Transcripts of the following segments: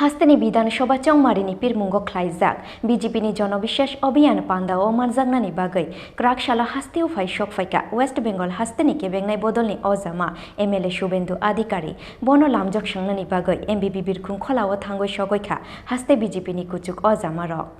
हास्तेनि विधानसभा चौमारिनि पिरमुंग ख्लाइजाक बीजेपीनि जनविश्वास अभियान पान्दाओ मारजागनानि बागै क्राकशाला हास्तेव फाइ सकफाइका वेस्ट बेंगल हास्तेनि केबेंनाय बदलनि अजामा एमएलए शुभेन्दु अधिकारी बनो लामजक संनानि बागै एमबिबि बिरखुं खलाओ थांगै सगैखा हास्ते बीजेपीनि कुचुक अजामा रक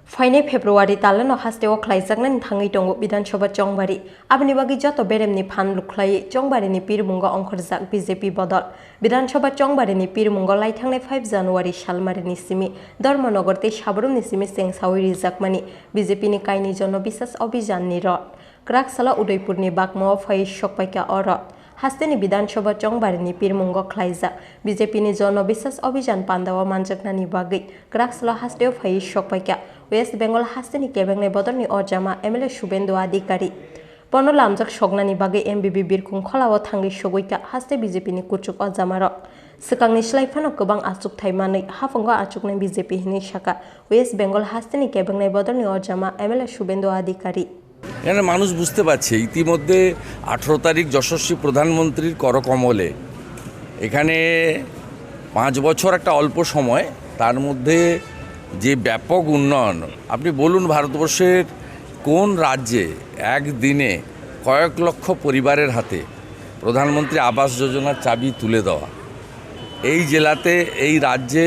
फाइने फेब्रुवारी तालनो हास्तेव ख्लाइजागनानि थाङै दङ विधानसभा चौबारि आबनि बागै जत बेरेमनि फान लुख्लायै चौबारिनि पिरमुंग अंखरजाक बीजेपी बदल विधानसभा चौबारिनि पिरमुंग लाइथांनाय 5 जानुवारि सालमारिनि सिमि धर्मनगरते साबरुमनि सिमि सेंसावि रिजाकमानि बीजेपीनि कायनि जनबिश्वास अभियाननि रथ क्राकशाला उदयपुरनि बागमाव फाइ सकपाइका अरथ हास्तेनि विधानसभा चौबारिनि पिरमुंग ख्लाइजाक बीजेपीनि जनबिश्वास अभियान पान्दावा मानजागनानि बागै क्राकशाला हास्तेव फाइ सकपाइका वेस्ट बेंगल हास्तेनि केबेंनाय बदलनि अजामा एमएलए शुभेन्दु अधिकारी पनो लामजाक सगनानि बागै एमबिबि बिरखुं खलाओ थांगै सगैका हास्ते बीजेपीनि कुचुक अजामा रक सिगांनि स्लाइफानाव गोबां आचुक थाइमानै हाफंग आचुकनाय बीजेपी हिनि शाखा वेस्ट बेंगल हास्तेनि केबेंनाय बदलनि अजामा एमएलए शुभेन्दु अधिकारी এখানে মানুষ বুঝতে পারছে ইতিমধ্যে 18 তারিখ যশস্বী প্রধানমন্ত্রীর করকমলে এখানে 5 বছর একটা অল্প সময় তার মধ্যে যে ব্যাপক উন্নয়ন আপনি বলুন ভারতবর্ষের কোন রাজ্যে একদিনে কয়েক লক্ষ পরিবারের হাতে প্রধানমন্ত্রী আবাস যোজনার চাবি তুলে দেওয়া এই জেলাতে এই রাজ্যে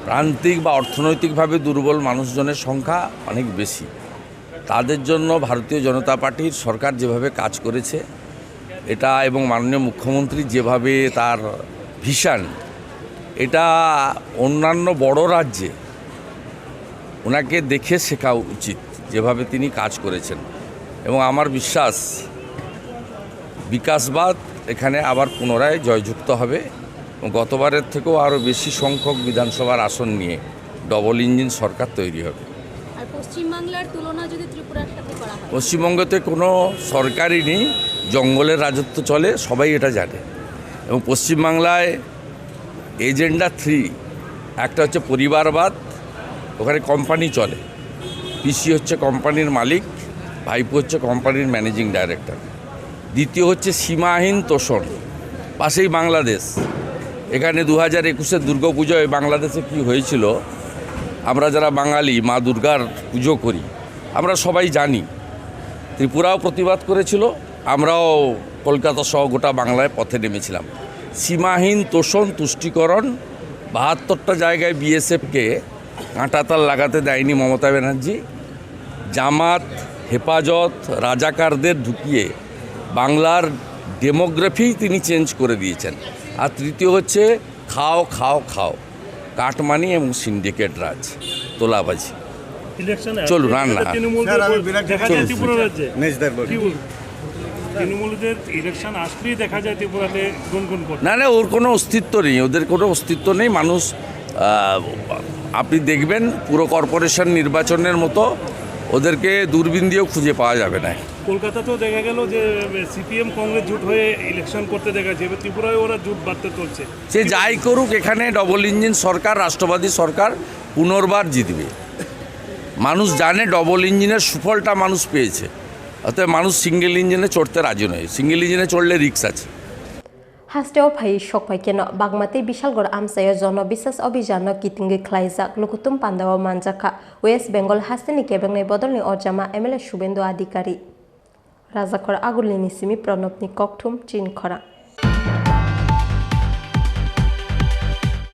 প্রান্তিক বা অর্থনৈতিকভাবে দুর্বল মানুষজনের সংখ্যা অনেক বেশি তাদের জন্য ভারতীয় জনতা পার্টির সরকার যেভাবে কাজ করেছে এটা এবং মাননীয় মুখ্যমন্ত্রী যেভাবে তার ভিশন এটা অন্যান্য বড় রাজ্যে ওনাকে দেখে শেখা উচিত যেভাবে তিনি কাজ করেছেন এবং আমার বিশ্বাস বিকাশবাদ এখানে আবার পুনরায় জয়যুক্ত হবে গতবারের থেকেও আরও বেশি সংখ্যক বিধানসভার আসন নিয়ে ডবল ইঞ্জিন সরকার তৈরি হবে পশ্চিমবাংলার তুলনা যদি ত্রিপুরার সাথে করা হয় পশ্চিমবঙ্গতে কোনো সরকারই নেই জঙ্গলের রাজত্ব চলে সবাই এটা জানে এবং পশ্চিমবাংলায় এজেন্ডা 3 একটা হচ্ছে পরিবারবাদ ওখানে কোম্পানি চলে পিসি হচ্ছে কোম্পানির মালিক ভাইপো হচ্ছে কোম্পানির ম্যানেজিং ডাইরেক্টর দ্বিতীয় হচ্ছে সীমাহীন তোষণ পাশেই বাংলাদেশ এখানে 2021-এর দুর্গাপুজোয় বাংলাদেশে কি হয়েছিল আমরা যারা বাঙালি মা দুর্গার পুজো করি আমরা সবাই জানি ত্রিপুরাও প্রতিবাদ করেছিল আমরাও কলকাতা সহ গোটা বাংলায় পথে নেমেছিলাম সীমাহীন তোষণ তুষ্টিকরণ 72টা জায়গায় বিএসএফকে কাঁটাতাল লাগাতে দেয়নি মমতা ব্যানার্জি জামাত হেফাজত রাজাকারদের ঢুকিয়ে বাংলার ডেমোগ্রাফি তিনি চেঞ্জ করে দিয়েছেন আর তৃতীয় হচ্ছে খাও খাও খাও কাটমানি এবং সিন্ডিকেট রাজ তোলাবাজি চলুন রান্না না না ওর কোনো অস্তিত্ব নেই ওদের কোনো অস্তিত্ব নেই মানুষ আপনি দেখবেন পুরো কর্পোরেশন নির্বাচনের মতো ওদেরকে দূরবীন দিয়েও খুঁজে পাওয়া যাবে না কলকাতাতেও দেখা গেল যে সিপিএম কংগ্রেস জোট হয়ে ইলেকশন করতে দেখা যাবে ত্রিপুরায় ওরা জোট বাঁধতে চলছে সে যাই করুক এখানে ডবল ইঞ্জিন সরকার রাষ্ট্রবাদী সরকার পুনর্বার জিতবে মানুষ জানে ডবল ইঞ্জিনের সুফলটা মানুষ পেয়েছে অতএব মানুষ সিঙ্গেল ইঞ্জিনে চড়তে রাজি নয় সিঙ্গেল ইঞ্জিনে চড়লে রিস্ক আছে हास्तेव फाइ सकपाइकेन बागमाते विशालगढ़ आमसाया जनबिश्वास अभियान कितिंगै ख्लाइजाक लुकुतुम पान्दावा मानजाखा वेस्ट बेंगल हास्तेनि केबेंनाय बदलनि अजामा एमएलए शुभेन्दु अधिकारी राजाखर आगुलनि सिमि प्रणबनि ककथुम चिनखरा।